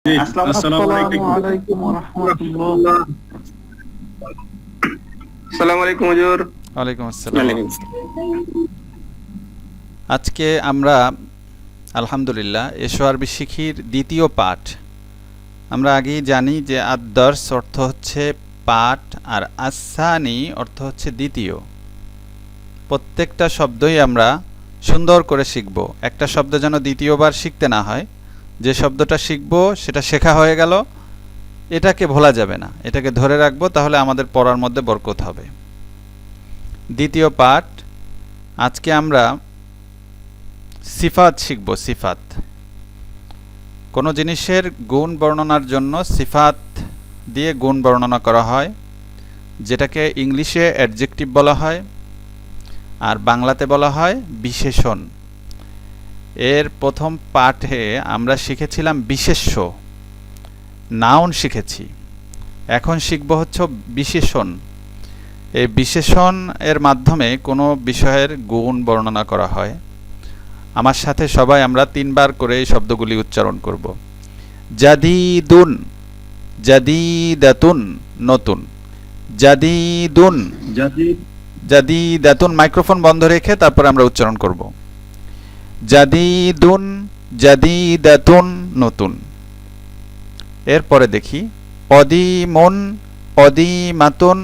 জি, আসসালামু আলাইকুম ওয়া রাহমাতুল্লাহ। আসসালামু আলাইকুম হুজুর। ওয়ালাইকুম আসসালাম ওয়ালাইকুম আজকে আমরা আলহামদুলিল্লাহ এশো আরবি শিখির দ্বিতীয় পাঠ। আমরা আগেই জানি যে আদ-দর্স অর্থ হচ্ছে পাঠ আর আস-সানি অর্থ হচ্ছে দ্বিতীয়। প্রত্যেকটা শব্দই আমরা সুন্দর করে শিখব, একটা শব্দ যেন দ্বিতীয়বার শিখতে না হয়। যে শব্দটা শিখব সেটা শেখা হয়ে গেল, এটাকে ভোলা যাবে না, এটাকে ধরে রাখবো, তাহলে আমাদের পড়ার মধ্যে বরকত হবে। দ্বিতীয় পাঠ, আজকে আমরা সিফাত শিখব। সিফাত, কোনো জিনিসের গুণ বর্ণনার জন্য সিফাত দিয়ে গুণ বর্ণনা করা হয়, যেটাকে ইংলিশে অ্যাডজেক্টিভ বলা হয় আর বাংলাতে বলা হয় বিশেষণ। এর প্রথম পাঠে আমরা শিখেছিলাম বিশেষ্য, নাউন শিখেছি। এখন শিখব হচ্ছে বিশেষণ। এই বিশেষণ এর মাধ্যমে কোনো বিষয়ের গুণ বর্ণনা করা হয়। আমার সাথে সবাই আমরা 3 বার করে এই শব্দগুলি উচ্চারণ করব। জাদিদুন, জাদিদাতুন, নতুন। জাদিদুন, জাদিদাতুন, মাইক্রোফোন বন্ধ রেখে তারপর আমরা উচ্চারণ করব। জাদিদুন, জাদিদাতুন, নতুন। এরপরে দেখি অদিমুন, অদিমাতুন,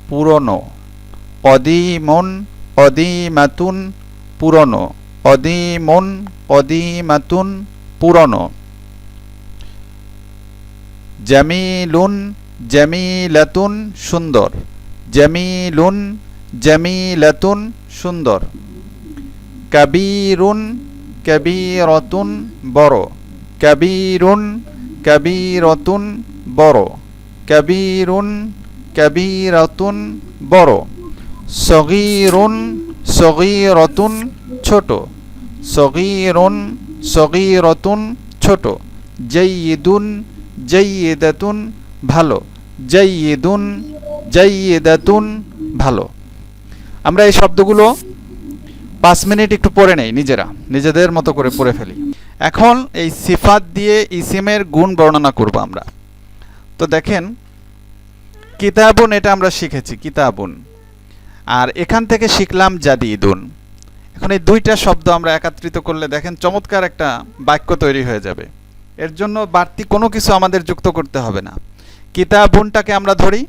পুরনো। অদিমুন, অদিমাতুন, পুরনো। অদিমুন, অদিমাতুন, পুরনো। জামিলুন, জামিলাতুন, সুন্দর। জামিলুন, জামিলাতুন, সুন্দর। কাবীরুন, কাবীরাতুন, বড়। কাবীরুন, কাবীরাতুন, বড়। কাবীরুন, কাবীরাতুন, বড়। সগীরুন, সগীরাতুন, ছোট। সগীরুন, সগীরাতুন, ছোট। জাইয়িদুন, জাইয়িদাতুন, ভালো। জাইয়িদুন, জাইয়িদাতুন, ভালো। আমরা এই শব্দগুলো 5 মিনিট একটু পড়ে নেই, নিজেদের মতো করে পড়ে ফেলি। এখন এই সিফাত দিয়ে ইসিমের গুণ বর্ণনা করব আমরা। তো দেখেন, কিতাবুন, এটা আমরা শিখেছি কিতাবুন, আর এখান থেকে শিখলাম জাদিদুন। এখন এই দুইটা শব্দ আমরা একত্রিত করলে দেখেন চমৎকার একটা বাক্য তৈরি হয়ে যাবে। এর জন্য বাড়তি কোনো কিছু আমাদের যুক্ত করতে হবে না। কিতাবুনটাকে আমরা ধরি,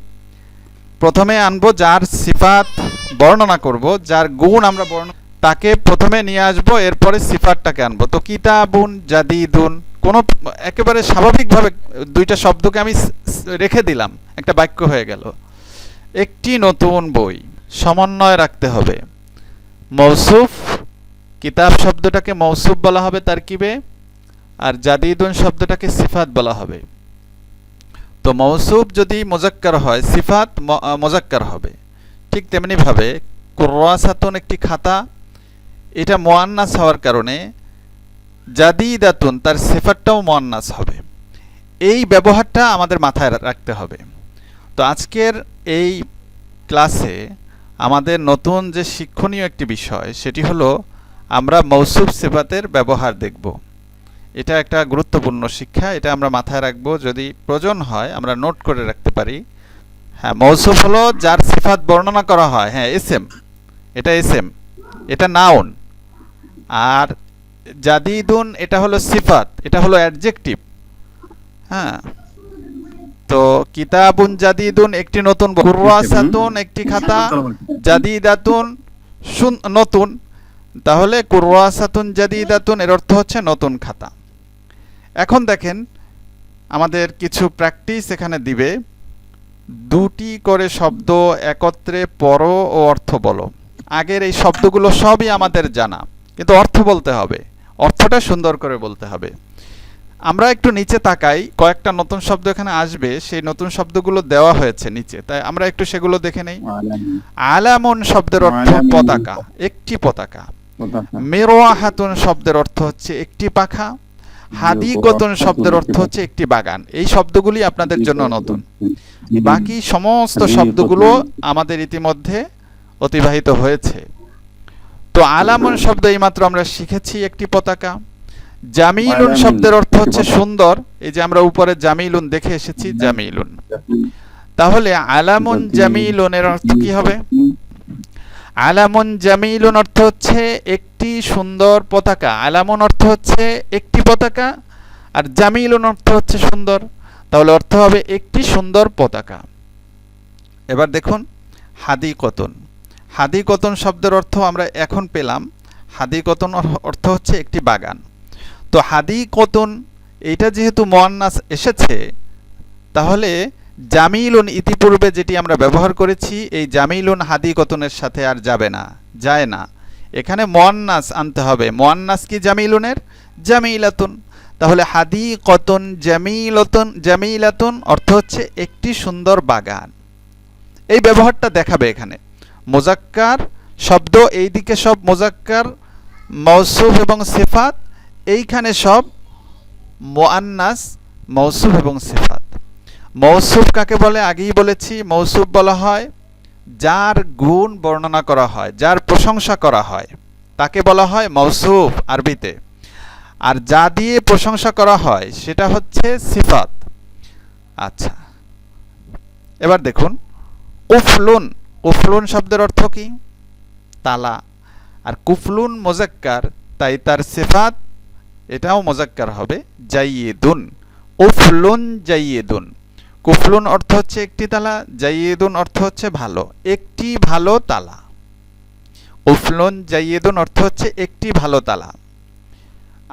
প্রথমে আনবো যার সিফাত বর্ণনা করব, যার গুণ আমরা তাকে প্রথমে নিয়ে আসবো, এরপরে সিফাতটাকে আনবো। তো কিতাবুন, জাদিদুন, কোনো একেবারে স্বাভাবিকভাবে দুইটা শব্দকে আমি রেখে দিলাম, একটা বাক্য হয়ে গেল। একটি নতুন বই, সমন্বয় রাখতে হবে। মৌসুফ, কিতাব শব্দটাকে মৌসুফ বলা হবে তারকিবে, আর জাদিদুন শব্দটাকে সিফাত বলা হবে। তো মৌসুফ যদি মুজাক্কার হয়, সিফাত মুজাক্কার হবে। ঠিক তেমনি ভাবে কুররাসাতুন, একটি খাতা, এটা মুআন্নাস হওয়ার কারণে জাদিদাতুন, তার সিফাতটাও মুআন্নাস হবে। এই ব্যবহারটা আমাদের মাথায় রাখতে হবে। তো আজকের এই ক্লাসে আমাদের নতুন যে শিক্ষণীয় একটি বিষয়, সেটি হলো আমরা মৌসুফ সিফাতের ব্যবহার দেখব। এটা একটা গুরুত্বপূর্ণ শিক্ষা, এটা আমরা মাথায় রাখব। যদি প্রয়োজন হয় আমরা নোট করে রাখতে পারি। হ্যাঁ, মৌসুফ হলো যার সিফাত বর্ণনা করা হয়। হ্যাঁ, এসএম, এটা এসএম, এটা নাউন। আর জাদিদুন, এটা হলো সিফাত, এটা হলো অ্যাডজেক্টিভ। হ্যাঁ, তো কিতাবুন জাদিদুন, একটি নতুন। কুররাসাতুন, একটি খাতা। জাদিদাতুন, নতুন। তাহলে কুররাসাতুন জাদিদাতুন এর অর্থ হচ্ছে নতুন খাতা। এখন দেখেন, আমাদের কিছু প্র্যাকটিস এখানে দিবে। দুটি করে শব্দ একত্রে পড়ো ও অর্থ বলো। আগের এই শব্দগুলো সবই আমাদের জানা, কিন্তু অর্থ বলতে হবে, অর্থটা সুন্দর করে বলতে হবে। আমরা একটু নিচে তাকাই, কয়েকটা নতুন শব্দ এখানে আসবে, সেই নতুন শব্দগুলো দেওয়া হয়েছে নিচে, তাই আমরা একটু সেগুলো দেখে নেই। আলামুন শব্দের অর্থ পতাকা, একটি পতাকা। মিরওয়াহাতুন শব্দের অর্থ হচ্ছে একটি পাখা। হাদিকাতুন শব্দের অর্থ হচ্ছে একটি বাগান। এই শব্দগুলি আপনাদের জন্য নতুন। বাকি সমস্ত শব্দগুলো আমাদের ইতিমধ্যে অতিবাহিত হয়েছে। তো আলামুন শব্দ এইমাত্র আমরা শিখেছি, একটি পতাকা। জামিলুন শব্দের অর্থ হচ্ছে সুন্দর, এই যে আমরা উপরে জামিলুন দেখে এসেছি, জামিলুন। তাহলে আলামুন জামিলুন এর অর্থ কি হবে? আলামুন জামিলুন অর্থ হচ্ছে একটি সুন্দর পতাকা। আলামুন অর্থ হচ্ছে একটি পতাকা, আর জামিলুন অর্থ হচ্ছে সুন্দর, তাহলে অর্থ হবে একটি সুন্দর পতাকা। এবার দেখুন হাদিকতুন। হাদিকতুন শব্দের অর্থ আমরা এখন পেলাম। হাদিকতুন অর্থ হচ্ছে একটি বাগান। তো হাদিকতুন এইটা যেহেতু মুয়ান্নাস এসেছে, তাহলে জামিলুন ইতিপূর্বে যেটি আমরা ব্যবহার করেছি, এই জামিলুন হাদিকতুনের সাথে আর যাবে না, যায় না। এখানে মুয়ান্নাস আনতে হবে। মুয়ান্নাস কি জামিলুনের? জামিলাতুন। তাহলে হাদিকতুন জামিলাতুন, জামিলাতুন অর্থ হচ্ছে একটি সুন্দর বাগান। এই ব্যবহারটা দেখাবে এখানে। মুজাক্কার শব্দ এইদিকে সব মুজাক্কার, মৌসুফ এবং সিফাত, এইখানে সব মুআন্নাস, মৌসুফ এবং সিফাত। মৌসুফ কাকে বলে আগেই বলেছি। মৌসুফ বলা হয় যার গুণ বর্ণনা করা হয়, যার প্রশংসা করা হয়, তাকে বলা হয় মৌসুফ আরবিতে। আর যা দিয়ে প্রশংসা করা হয় সেটা হচ্ছে সিফাত। আচ্ছা, এবার দেখুন কুফলুন। কুফলুন শব্দের অর্থ কি? তালা। আর কুফলুন মুজাক্কার, তাই তার সিফাত এটাও মুজাক্কার হবে জাইয়িদুন। কুফলুন জাইয়িদুন। কুফলুন অর্থ হচ্ছে একটি তালা, জাইয়িদুন অর্থ হচ্ছে ভালো, একটি ভালো তালা। কুফলুন জাইয়িদুন অর্থ হচ্ছে একটি ভালো তালা।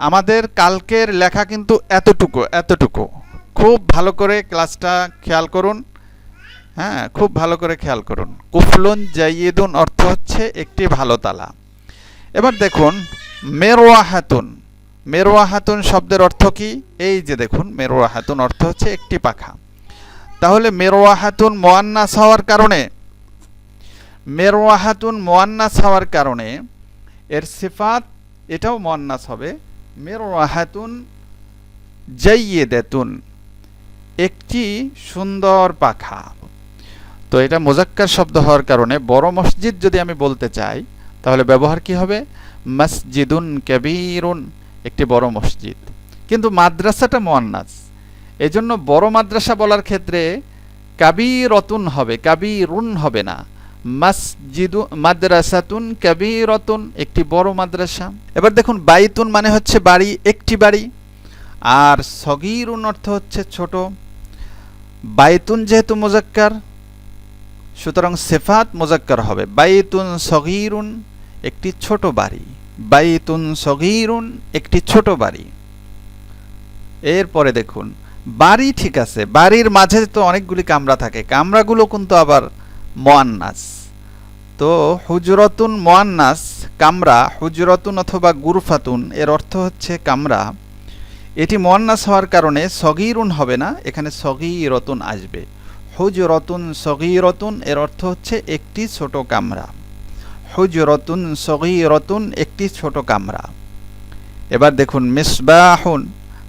আমাদের কালকের লেখা কিন্তু এতটুকু। খুব ভালো করে ক্লাসটা খেয়াল করুন। হ্যাঁ, খুব ভালো করে খেয়াল করুন। কুফলুন জাইয়িদুন অর্থ হচ্ছে একটি ভালো তালা। এবার দেখুন মেরওয়াহাতুন। মেরওয়াহাতুন শব্দের অর্থ কি? এই যে দেখুন, মেরওয়াহাতুন অর্থ হচ্ছে একটি পাখা। তাহলে মেরওয়াহাতুন মুআন্নাস হওয়ার কারণে, মেরওয়াহাতুন মুআন্নাস হওয়ার কারণে এর সিফাত এটাও মুআন্নাস হবে। মেরওয়াহাতুন জাইয়িদাতুন, একটি সুন্দর পাখা। তো এটা মুজাক্কার শব্দ হওয়ার কারণে বড় মসজিদ যদি আমি বলতে চাই, তাহলে ব্যবহার কি হবে? মসজিদুন কাবীরুন, একটি বড় মসজিদ। কিন্তু মাদ্রাসাটা মুআন্নাস, এজন্য বড় মাদ্রাসা বলার ক্ষেত্রে কাবীরাতুন হবে, কাবীরুন হবে না। মসজিদু মাদ্রাসাতুন কাবীরাতুন, একটি বড় মাদ্রাসা। এবার দেখুন বাইতুন মানে হচ্ছে বাড়ি, একটি বাড়ি। আর সগীরুন অর্থ হচ্ছে ছোট। বাইতুন যেহেতু মুজাক্কার, সুতরাং সিফাত মুজাক্কার হবে। বাইতুন সগীরুন, একটি ছোট বাড়ি। বাইতুন সগীরুন, একটি ছোট বাড়ি। এরপরে দেখুন বাড়ি, ঠিক আছে, বাড়ির মাঝে তো অনেকগুলি কামরা থাকে, কামরাগুলো কিন্তু আবার মুআন্নাস। তো হুজরাতুন মুআন্নাস, কামরা। হুজরাতুন অথবা গুরফাতুন এর অর্থ হচ্ছে কামরা। এটি মুআন্নাস হওয়ার কারণে সগীরুন হবে না, এখানে সগীরাতুন আসবে। হুজরাতুন সগীরাতুন এর অর্থ হচ্ছে একটি ছোট কামরা। হুজরাতুন সগীরাতুন, একটি ছোট কামরা। এবার দেখুন মিসবাহুন,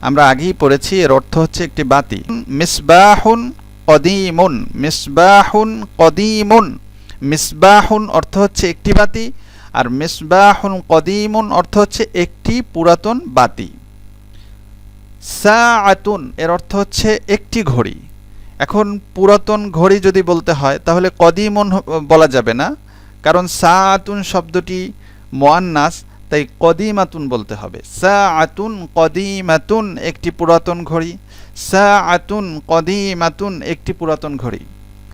আমরা আগেই পড়েছি, এর অর্থ হচ্ছে একটি বাতি। মিসবাহুন কদীমুন, মিসবাহুন কদীমুন। মিসবাহুন অর্থ হচ্ছে একটি বাতি, আর মিসবাহুন কদীমুন অর্থ হচ্ছে একটি পুরাতন বাতি। সাআতুন এর অর্থ হচ্ছে একটি ঘড়ি। এখন পুরাতন ঘড়ি যদি বলতে হয় তাহলে কদীমুন বলা যাবে না, কারণ সাআতুন শব্দটি মুআন্নাস, তাই কদীমাতুন বলতে হবে। সাআতুন কদীমাতুন, একটি পুরাতন ঘড়ি। সাআতুন কদীমাতুন, একটি পুরাতন ঘড়ি।